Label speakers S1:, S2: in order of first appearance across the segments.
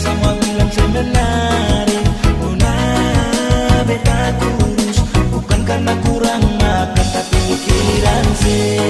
S1: semua bilang saya menari. Nona beta kurus, bukan karena kurang makan tapi pikiran saya.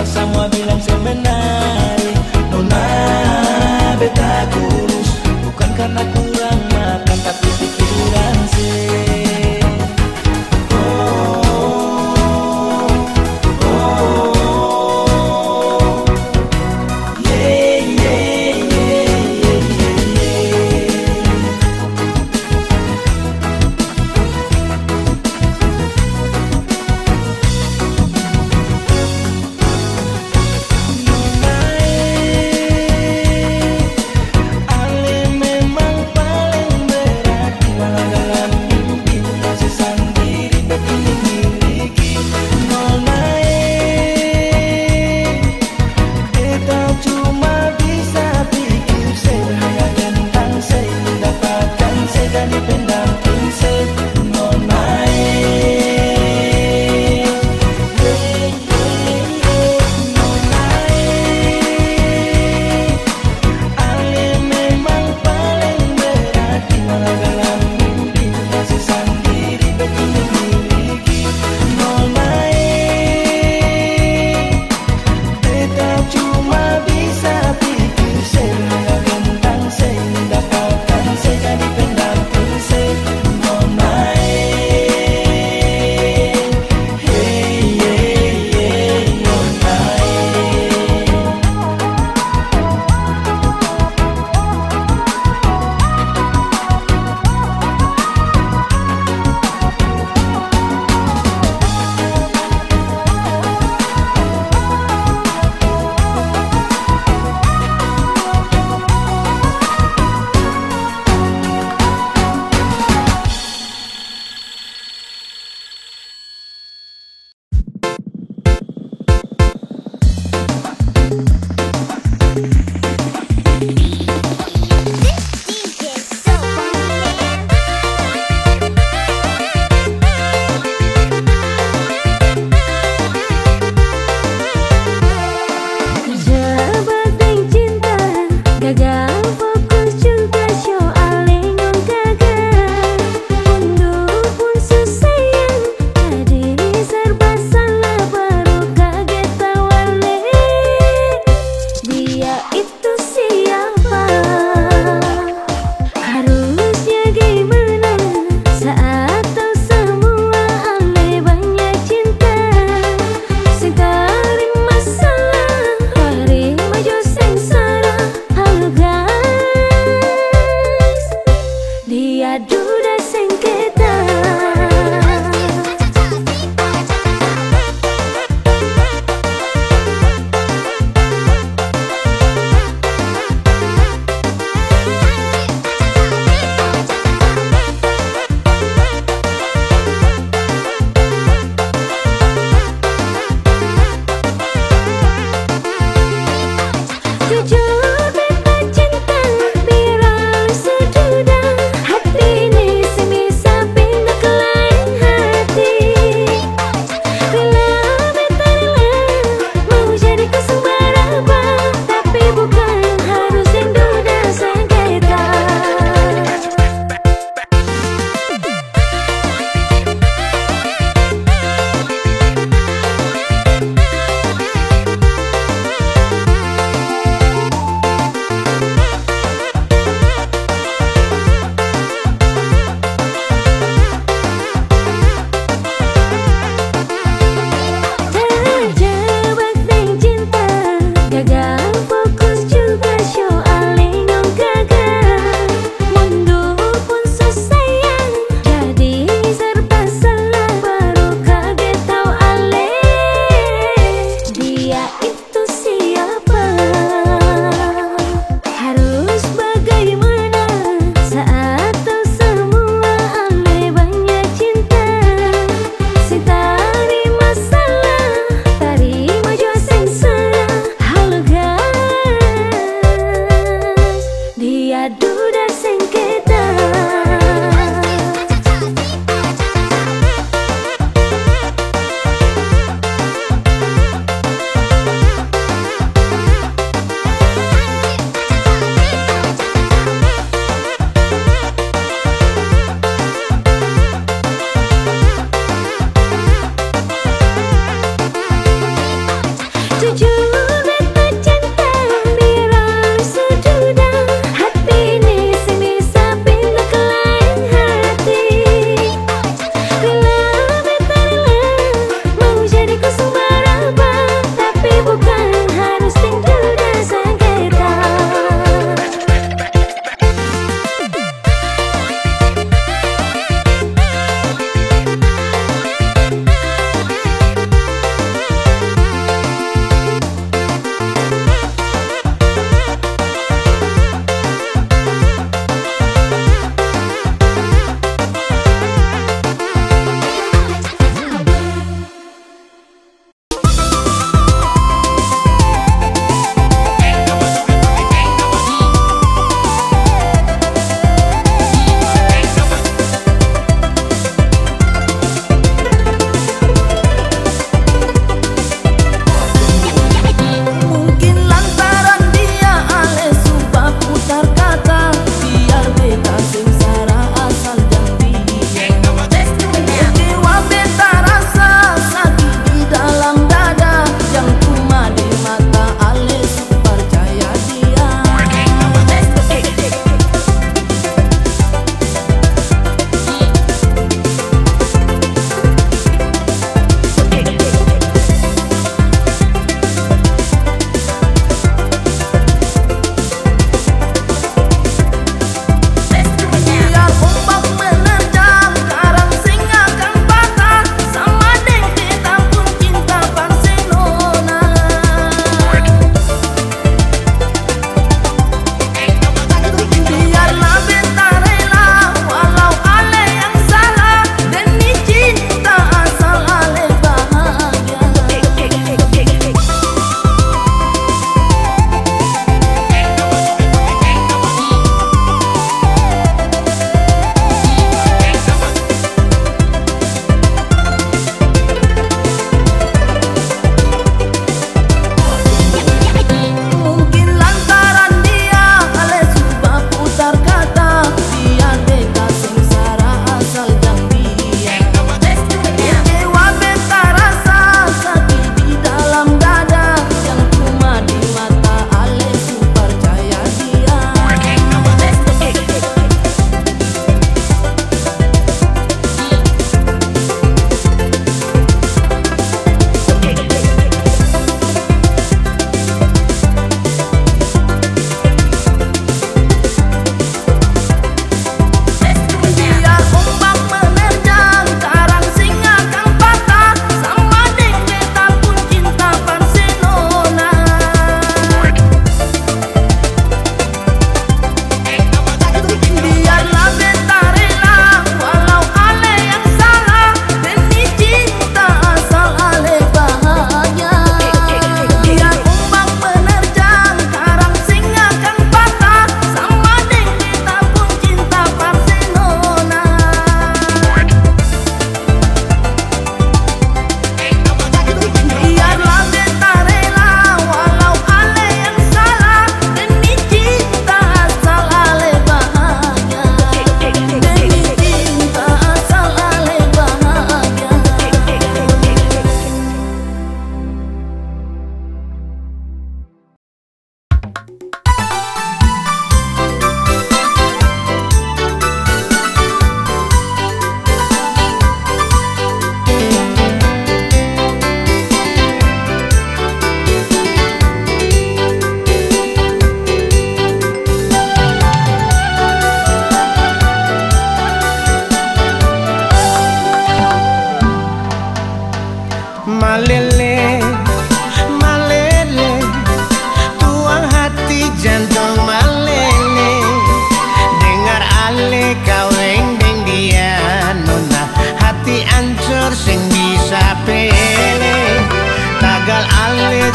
S1: Semua bilang saya menari. Nona beta kurus, bukan karena kurang makan tapi pikiran saya.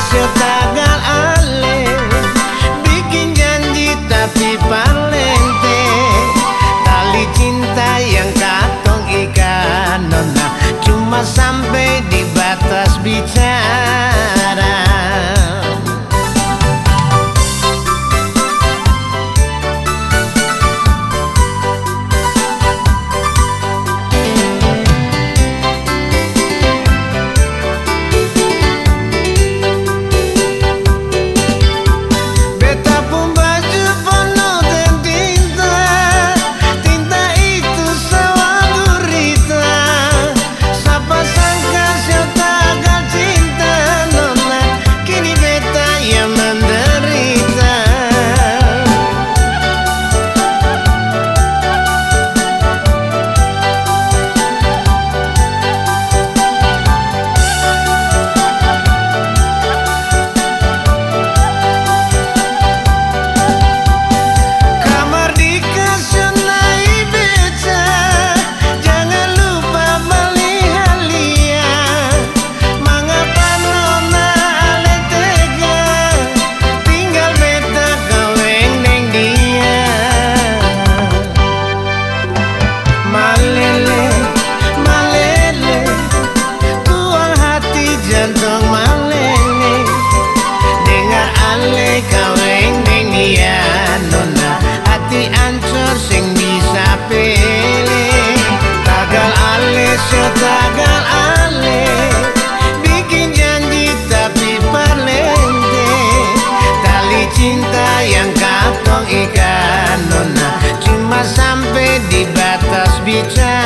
S2: Setagal ale bikin janji tapi parlente hati ancur sing bisa pilih. Tagal ale so tagal ale, bikin janji tapi parlente. Tali cinta yang kapong ikan nona, cuma sampai di batas bicara.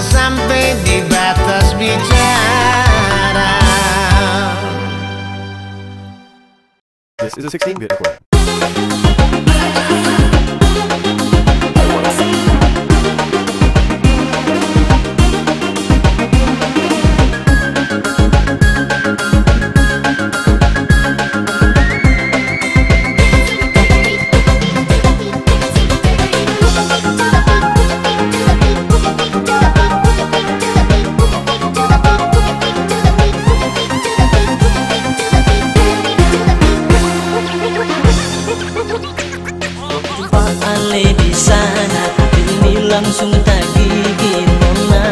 S2: Sampai di batas bicara.
S3: This is a 16-bit recording.
S1: Di sana ini langsung tagih nona,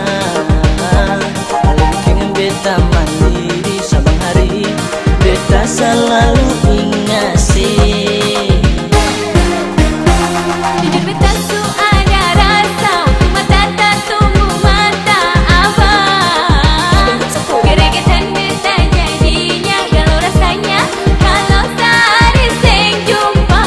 S1: ale bikin beta mandiri sabang hari, beta selalu ingasi.
S4: Jujur beta su ada rasa, mata tak tunggu mata abang. Geregetan beta jadinya galau rasanya, kalau sehari seng jumpa.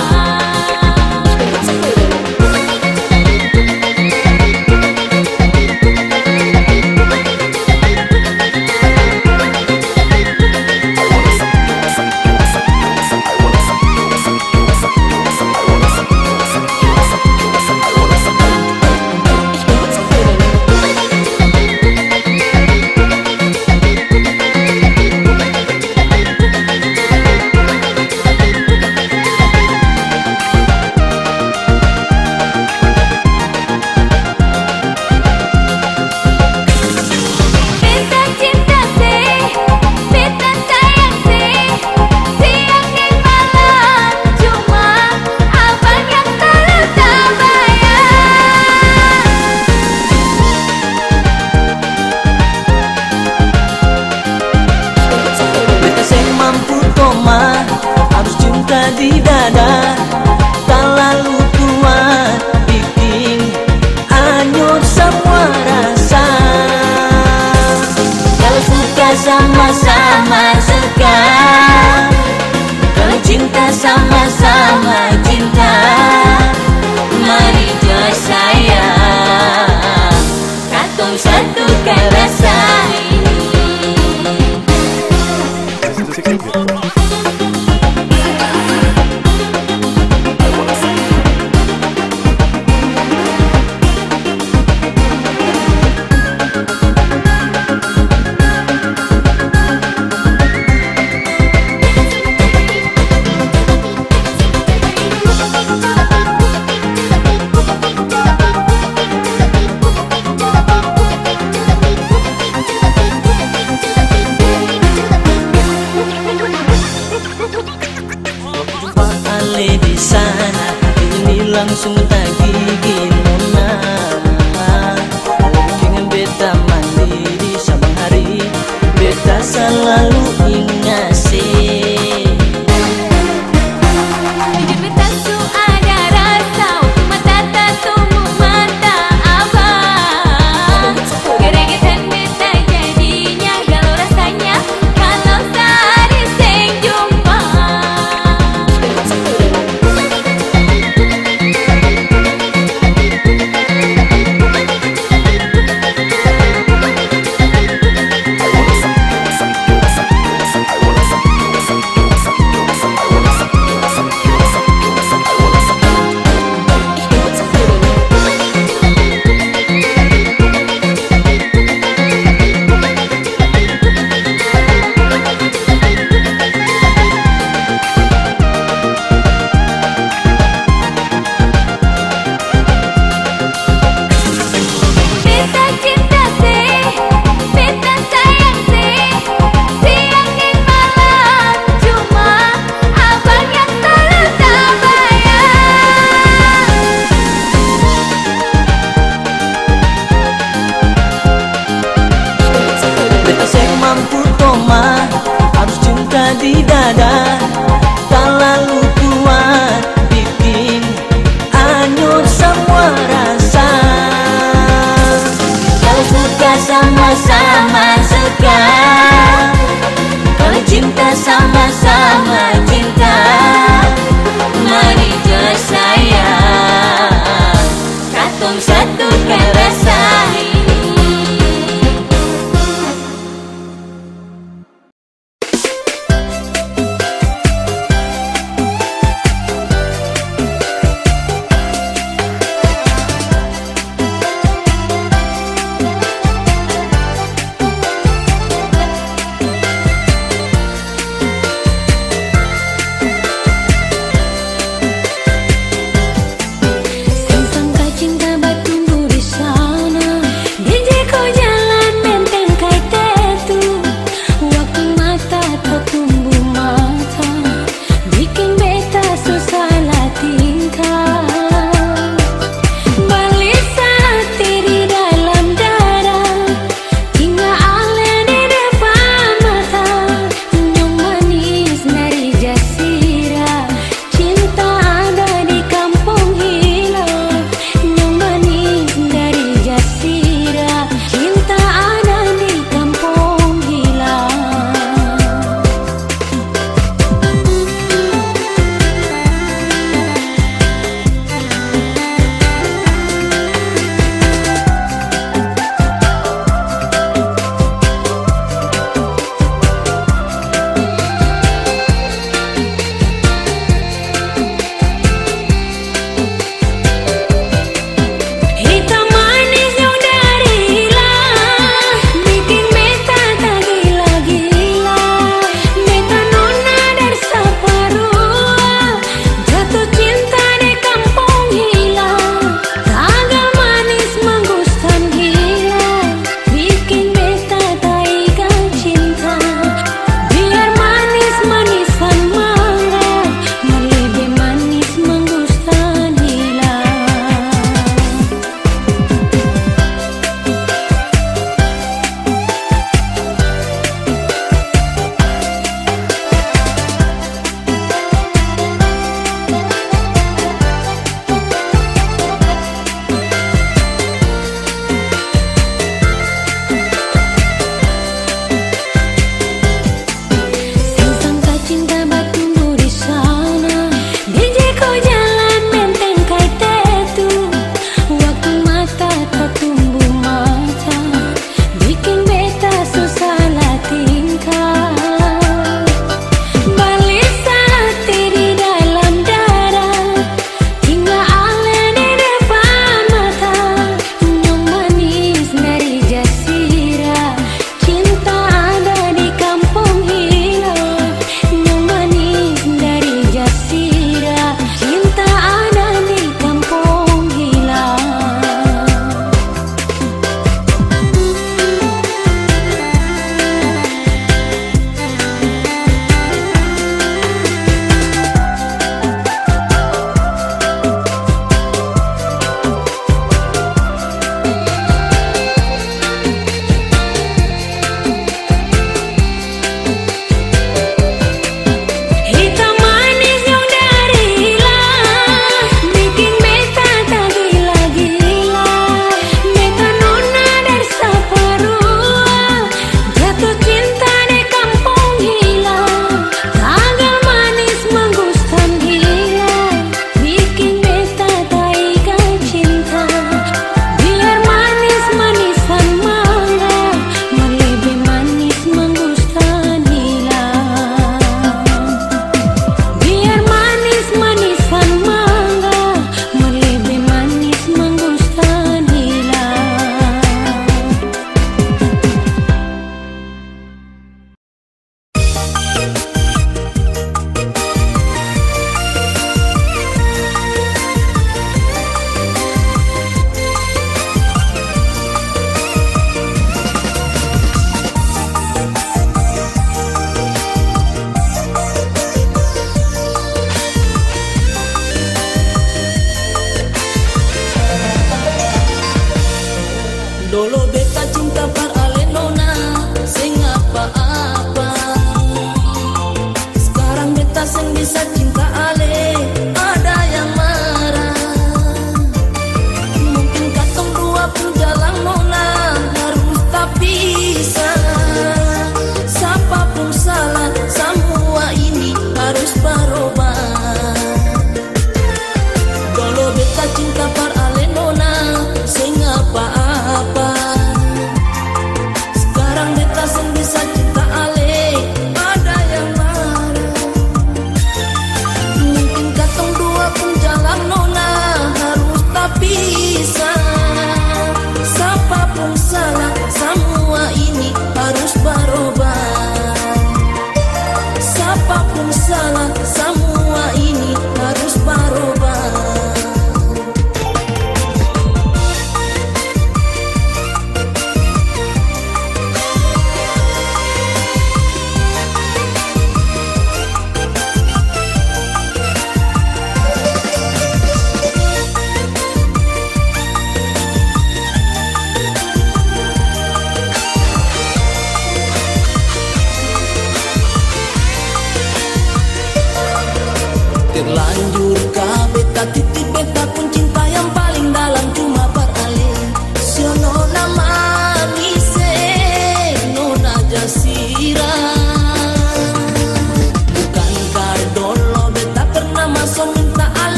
S1: langsung tak gigit nona. Dengan beta mandi di sabang hari, beta selalu ingat sih.
S4: Bibir beta su ada rasa, waktu mata tak tumbuh mata abang. Geregetan beta jadinya galau rasanya kalau sehari seng jumpa.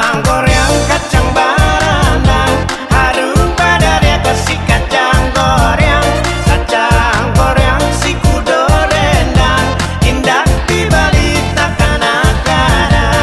S2: Kacang goreng, kacang barandang, harum pada dia kasih kacang goreng. Kacang goreng si kudo dendang, indah di balik tak kanak-kanak.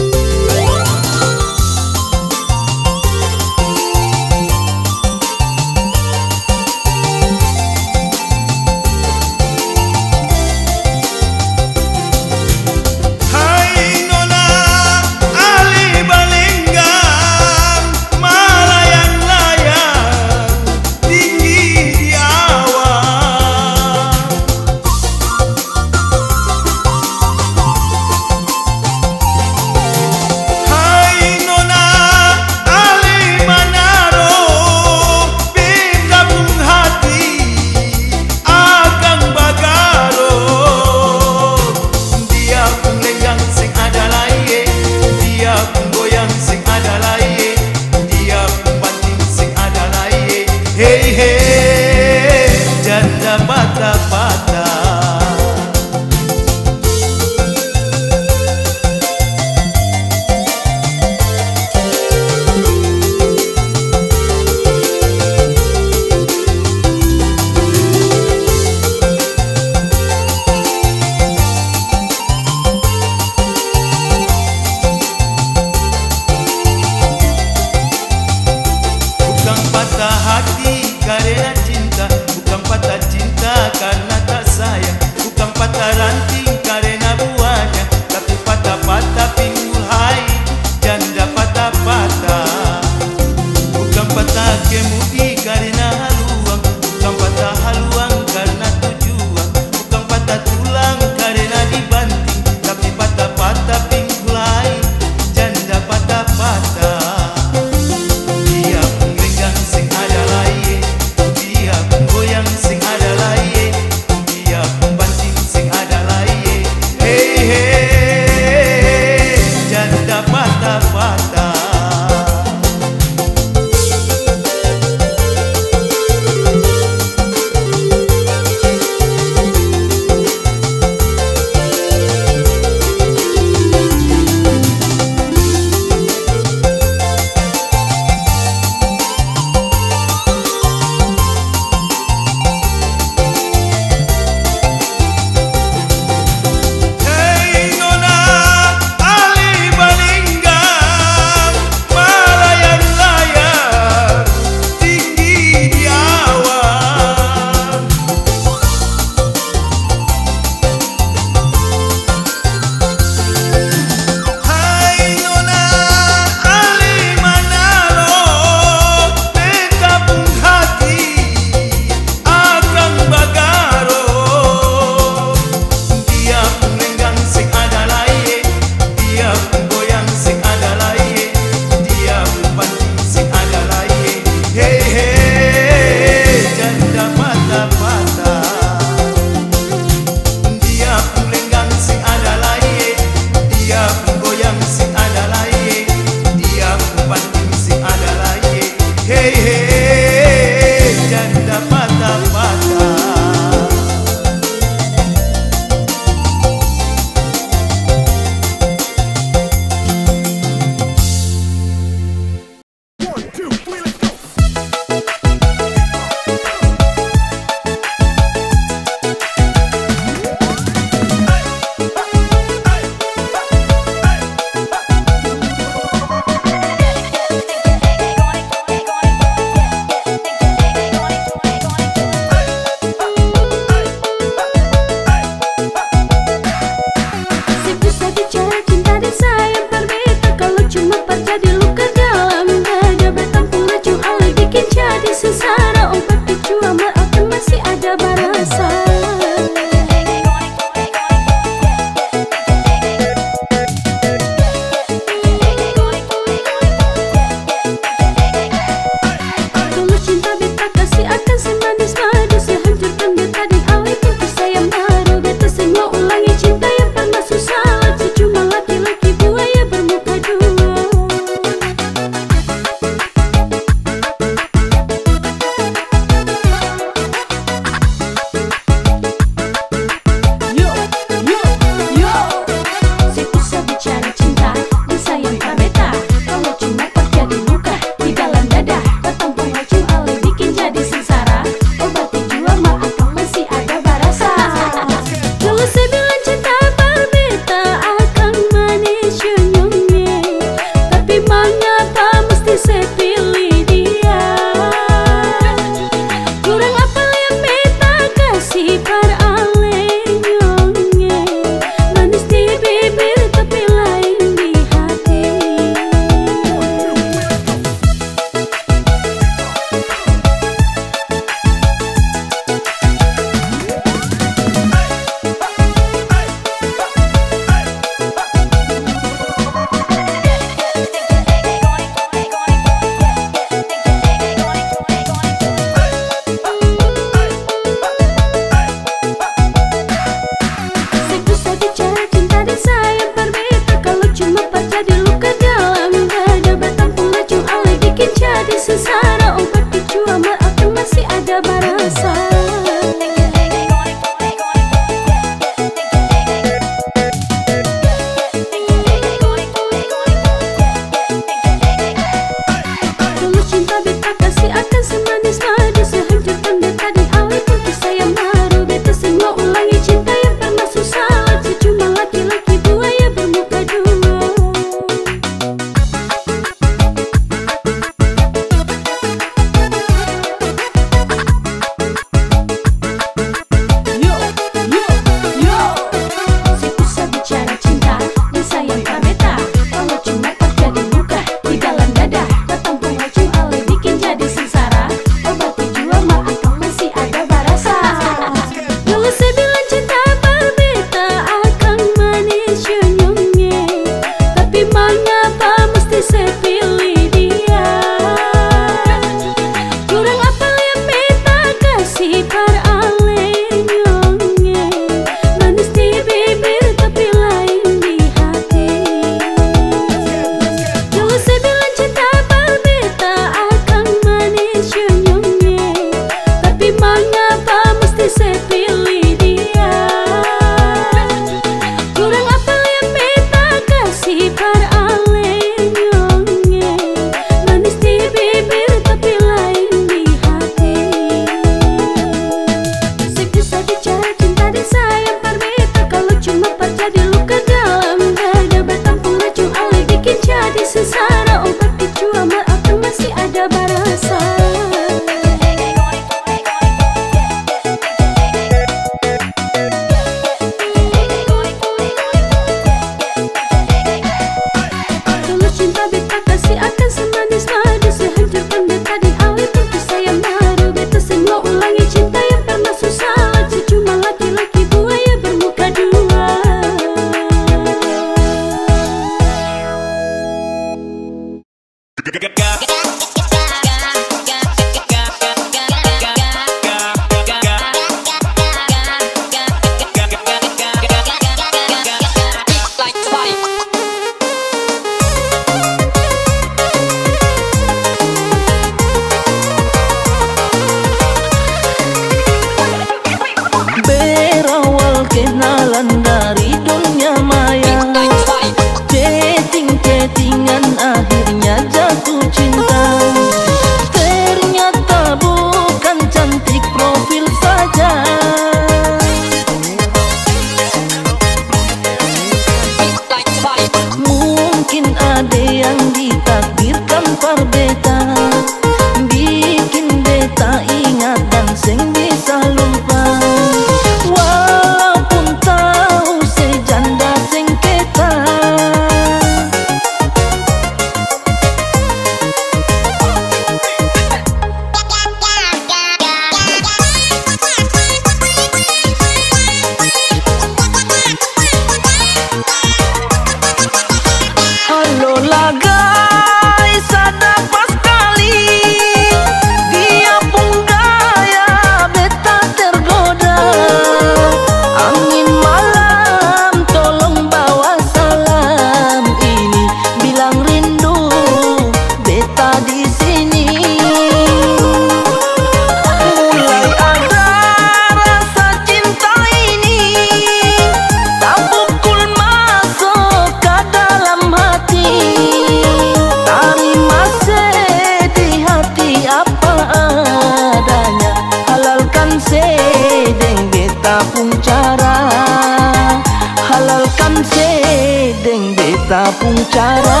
S1: beta pun cara.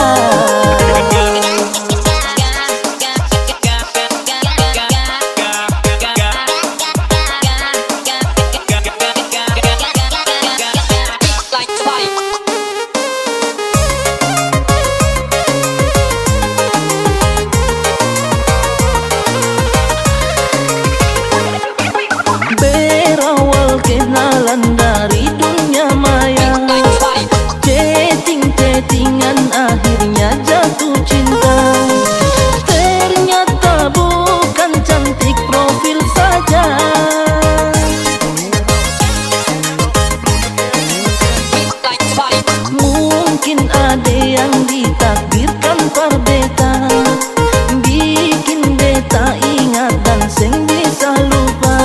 S1: Berawal kenalan dari dunia maya, chatting-chattingan akhirnya jatuh cinta. Ternyata bukan cantik profil saja, mungkin ada yang ditakdirkan par beta, bikin beta ingat dan seng bisa lupa.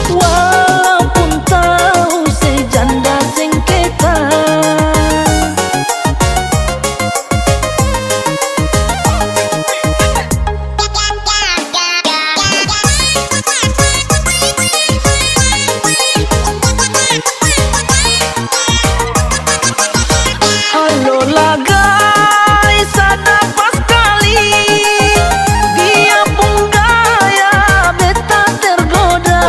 S1: Walaupun tahu sejanda sengketa, halo lah guys, ada pas kali dia pun gaya beta tergoda.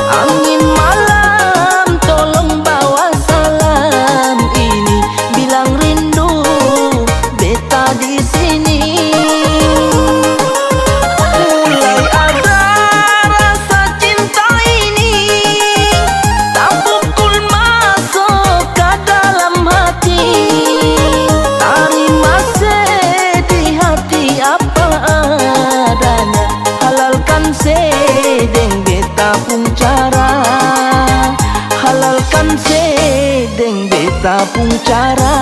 S1: Angin malam tolong bawa salam ini, bilang rindu beta di sini. Mulai ada rasa cinta ini, tak pukul masuk ke dalam hati. Terima sedih hati apa adanya, halalkan sedeng beta pun cara, halalkan sedeng beta pun cara.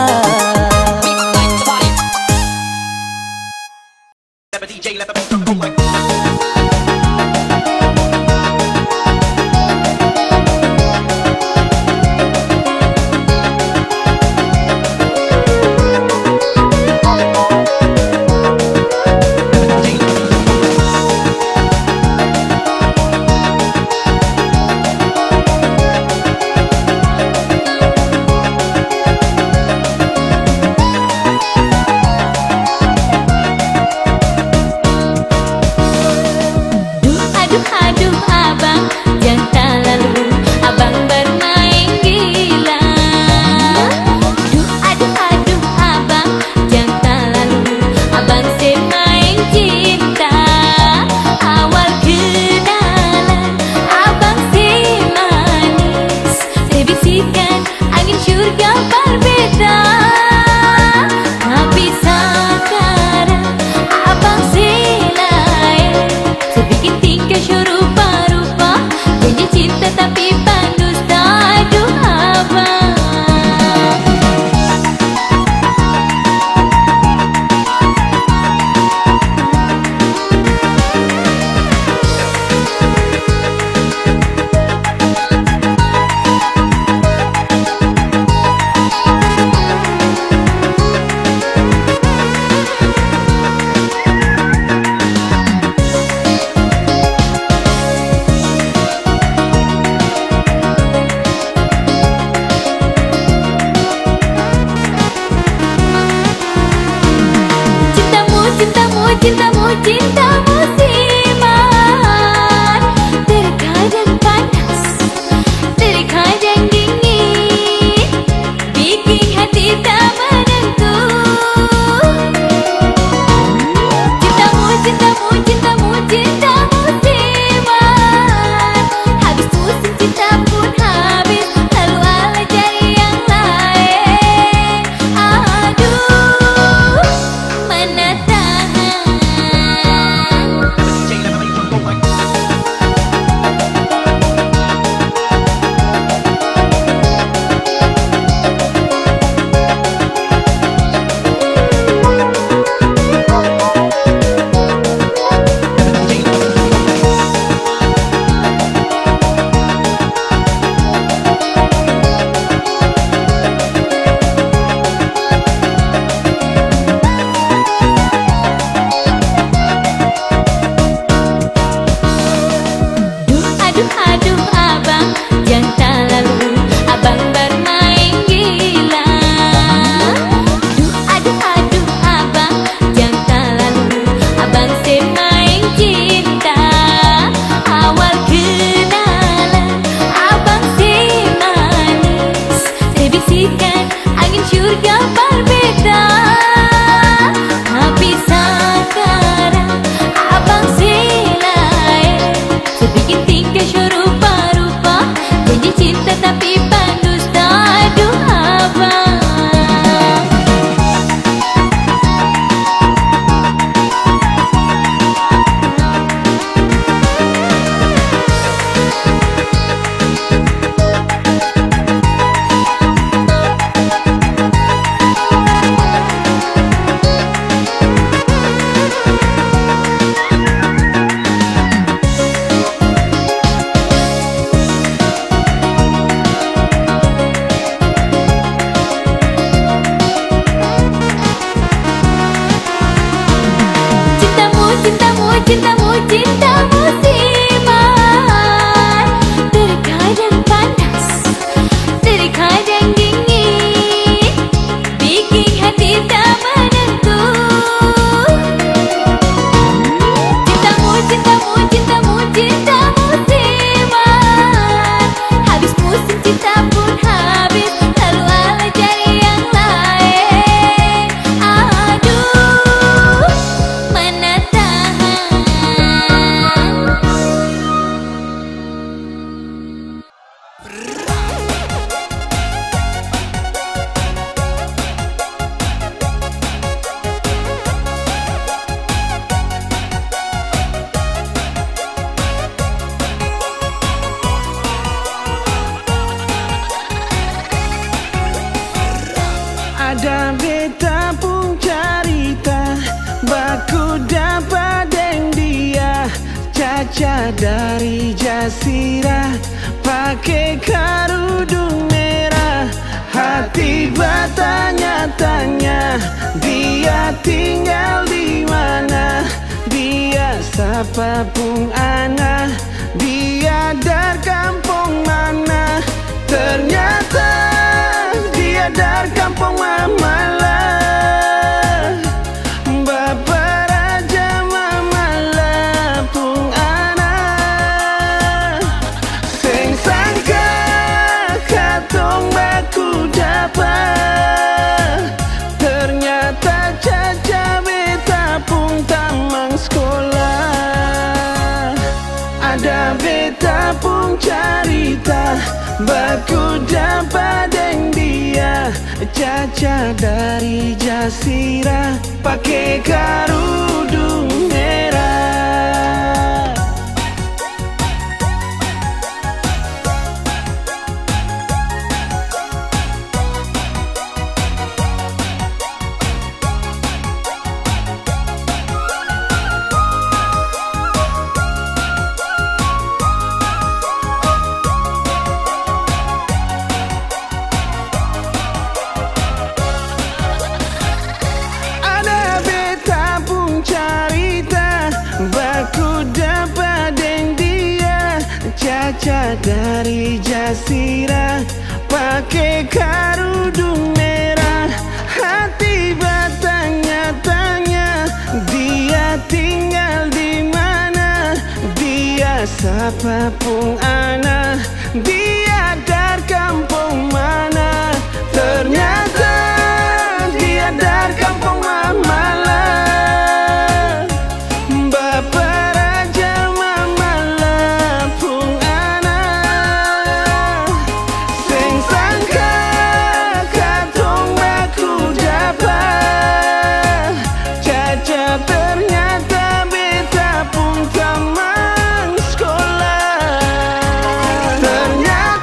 S4: Aduh abang, jangan lalu abang bermain gila. Aduh abang, jangan lalu abang semain cinta. Awal kenalan abang si manis, sebisikan angin surga berbeda. Tapi sekarang abang si lain, sebikin tingkah rupa-rupa, janji cinta tapi pendusta. Aduh abang, cintamu siman, terkadang panas, terkadang dingin, bikin hati tak menentu. Cintamu siman, habis musim cinta pun habis, lalu ala cari yang lain. Aduh, mana bergambar beda. Tapi sekarang abang silai sebikin tingkah rupa-rupa, janji cinta tapi pendusta. Aduh abang. Cintamu, cintamu siman, terkadang panas, terkadang dingin, bikin hati tak menentu. Cintamu siman, habis musim cinta pun habis, lalu ala cari yang lain. Aduh, mana
S2: ada beta pun cerita, baku dapat deng dia, caca dari Jasira, pakai kerudung merah. Hati bertanya-tanya, dia tinggal di mana? Dia siapa pun ana, dia dari kampung mana? Ternyata dia dari kampung Mamalah, Bapak Raja Mamalah pun ana. Sing sangka katong baku dapat, ternyata caca beta pun tamang sekolah. Ada beta pun cerita, baku dapat deng dia, caca dari Jasira, pakai kerudung merah. Caca dari Jasira, pakai kerudung merah. Hati bertanya-tanya, dia tinggal di mana? Dia siapa pun ana, dia dari kampung mana? Ternyata dia dari kampung Mamalah, Bapak Raja Mamalah pun ana. Sing sangka katong baku dapat, caca ternyata beta pun tamang sekolah. Ternyata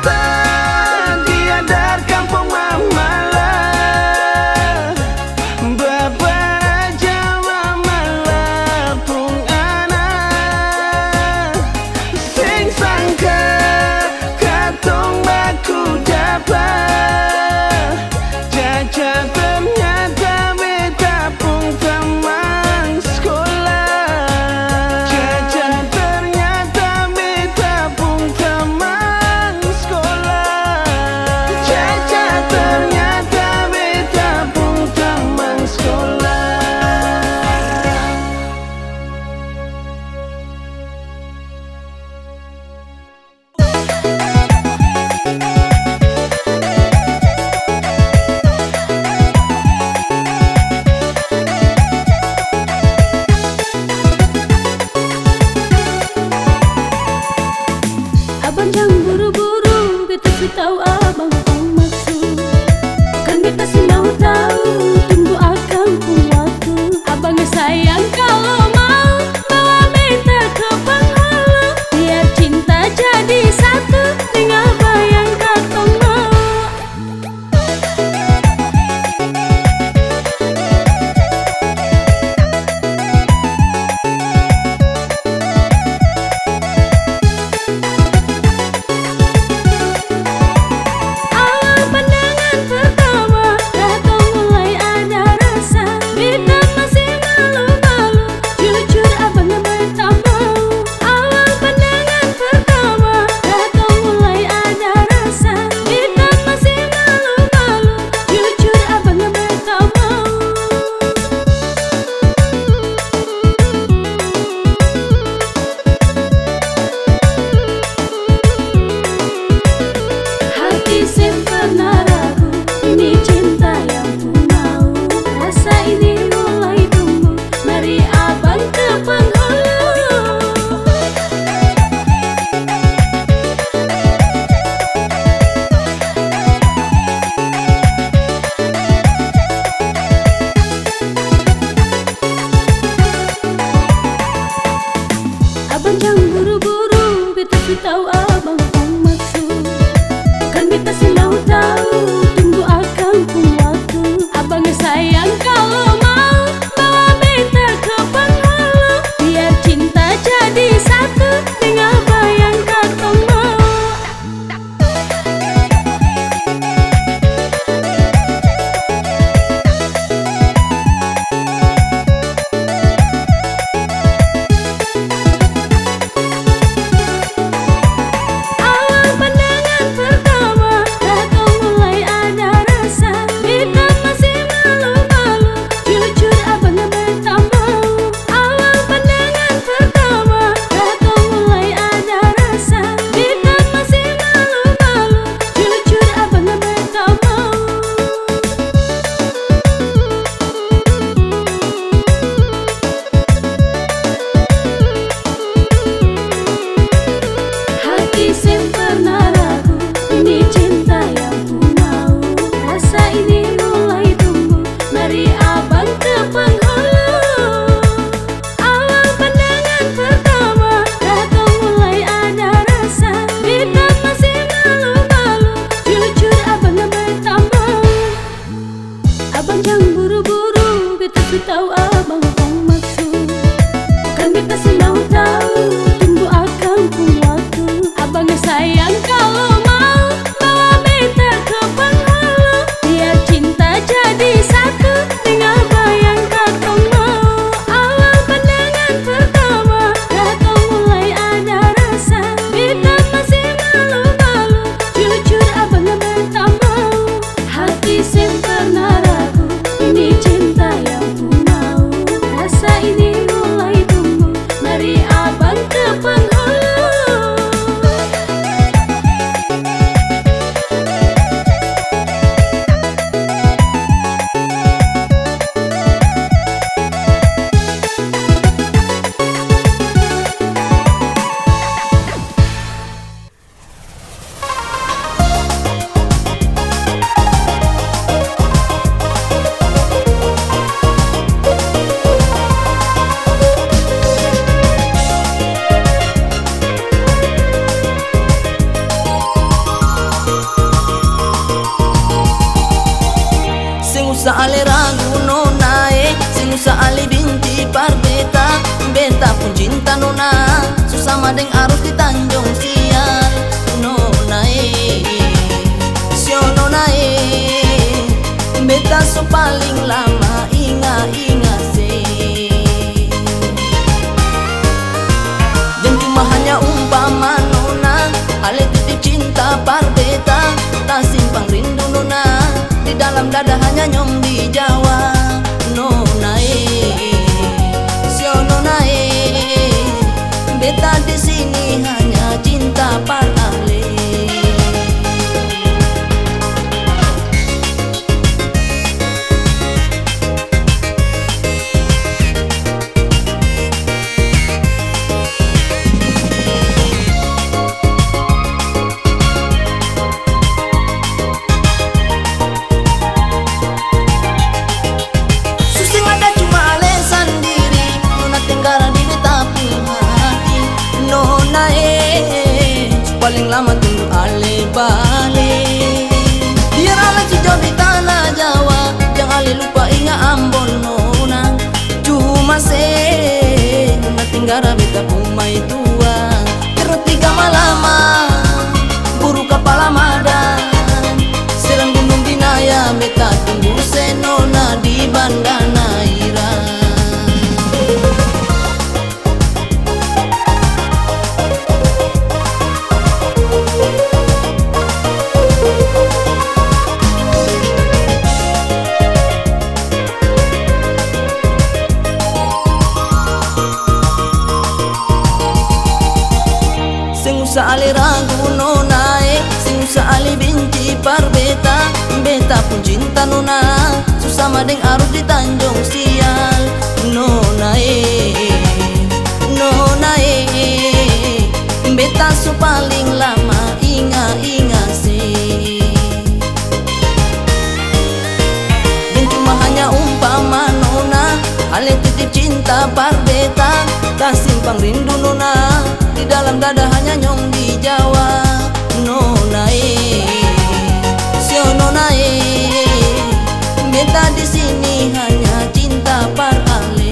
S4: Abang jangan buru-buru, beta su tahu abang apa maksud. Bukan beta sih mau tahu, tunggu akan pun waktu. Abang sayang kalau mau bawa beta ke penghulu, biar cinta jadi satu dengan apa yang kakak mau. Awal pandangan pertama, kakak mulai ada rasa. Beta masih malu-malu, jujur abang beta mau. Hati sem pernah ragu, ini cinta yang ku mau. Rasa ini mulai tumbuh, mari abang ke penghulu.
S5: Sing usah ale ragu nona sing usah ale binti par beta. Beta pun cinta nona, susah madeng arus di Tanjung Sial. Nona sio nona beta so paling lama inga se. Dan cuma hanya umpama nona, ale titip cinta par beta. Tak simpang rindu nona, di dalam dada hanya nyom di Jawa. Nona sio nona beta di sini hanya cinta par ale. Paling lama tunggu ale balik, biar ale sejauh di tanah Jawa. Jangan ale lupa ingat Ambon nona, cuma se nona tinggara beta umai tua. Terus 3 malama buru kepala madan, serang gunung Binaya beta tunggu se nona di Bandana Ira. Usah ale ragu nona sing usah ale binti par beta. Beta pun cinta nona, susah madeng arus di Tanjung Sial. Nona nona beta so paling lama inga se. Dan cuma hanya umpama nona, ale titip cinta par beta. Tak simpang rindu nona, di dalam dada hanya nyong di Jawa. Nona sio nona beta di sini hanya cinta par ale.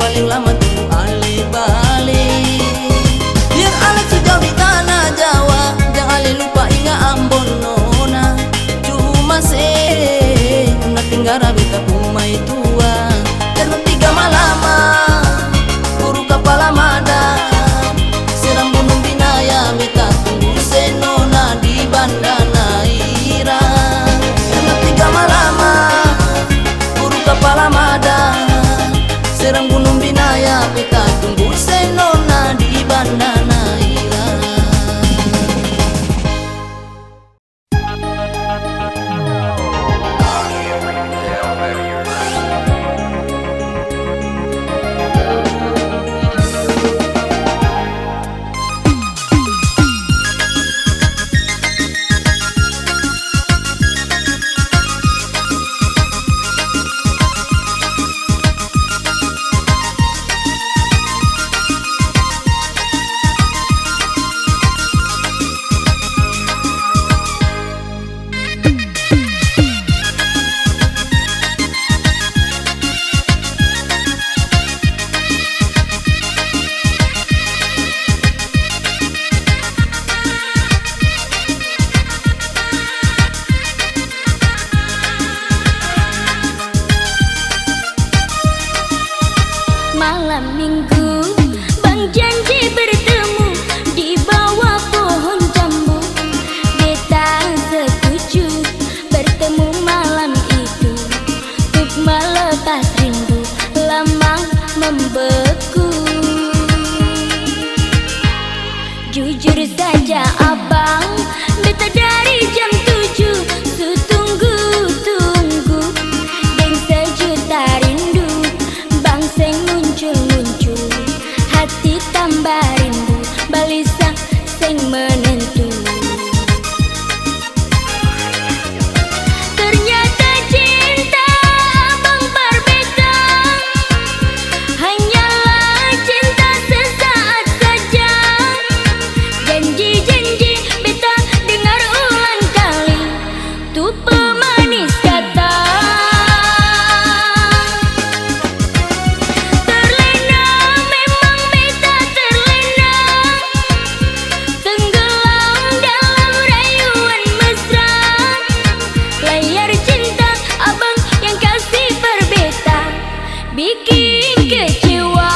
S5: Paling lama tunggu ale balik, biar ale sejauh di tanah Jawa. Jangan ale lupa ingat Ambon nona, cuma se nona tinggara beta umai tua. Terus 3 malama buru kepala madan, serang gunung Binaya beta tunggu se nona di Bandana Ira. Terus 3 malama buru kepala madan, serang gunung Binaya beta tunggu se nona di Bandana Ira.
S4: Malam minggu Bang janji bertemu di bawah pohon jambu. Beta setuju bertemu malam itu untuk melepas rindu lama membeku. Jujur saja abang, beta dari jam 7 tunggu-tunggu dan sejuta rindu. Bang seng muncul-muncul, hati tambah rindu, balisa seng menentu. Ternyata cinta abang berbeda, hanyalah cinta sesaat saja. Janji-janji beta dengar ulang kali, tuh pemanis kata. Terlena, memang beta terlena, tenggelam dalam rayuan mesra. Layar cinta abang yang kasih berbeta bikin kecewa.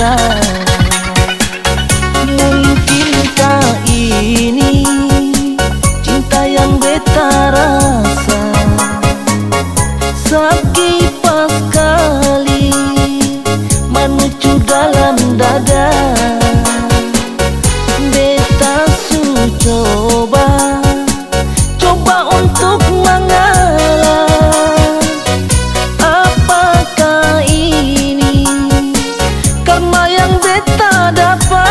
S5: cinta. Mungkinkah ini cinta yang beta rasa? Sekipas kali menuju dalam dada, beta su coba untuk mengalah. Apakah ini karma yang beta dapat?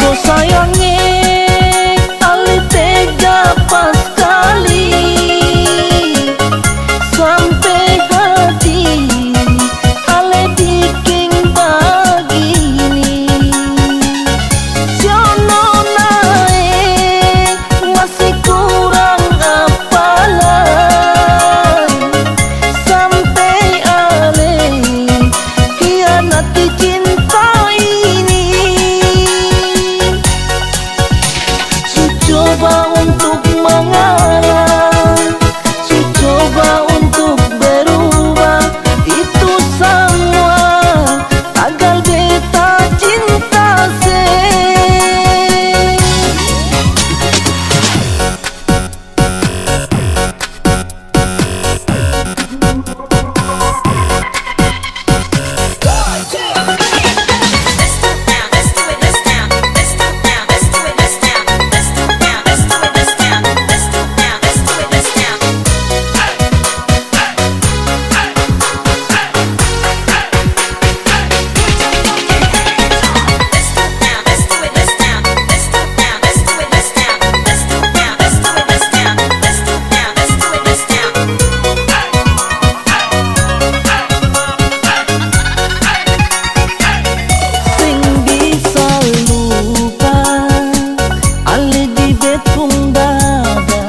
S5: So sayangnya ali tega pas kali sampai hati ale bikin begini. Siono naik masih kurang apalan sampai ale hianati cinta ini. Su coba untuk mengalah, su coba untuk berubah, itu semua agar beta cinta se. Sing bisa lupa ale di betung dada,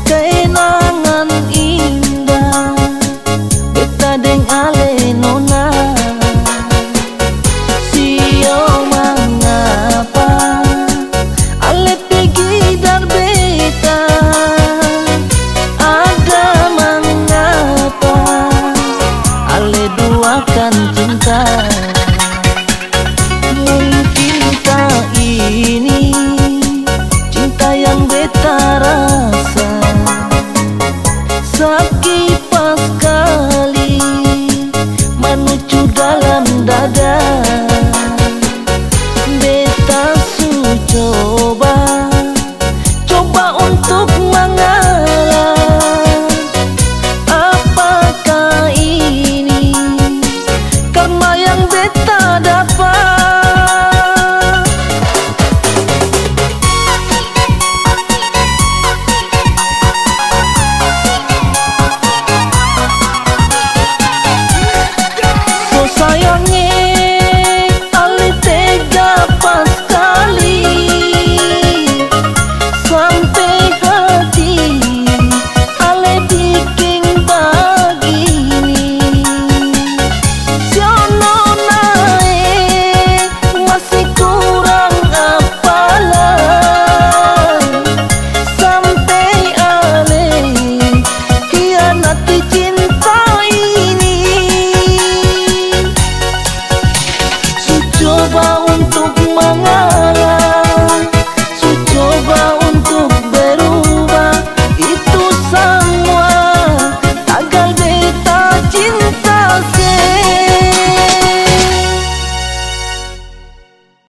S5: kenangan indah beta deng ale nona. Sio mengapa ale pergi dar beta, ada mengapa ale duakan cinta. Mungkinkah ini cinta yang beta rasa? Sekipas kali menuju dalam dada, beta su coba untuk mengalah. Apakah ini karma yang beta dapat? So sayangnya ali tega pas kali sampai hati ale bikin begini. Siono naik masih kurang apalan sampai ale hianati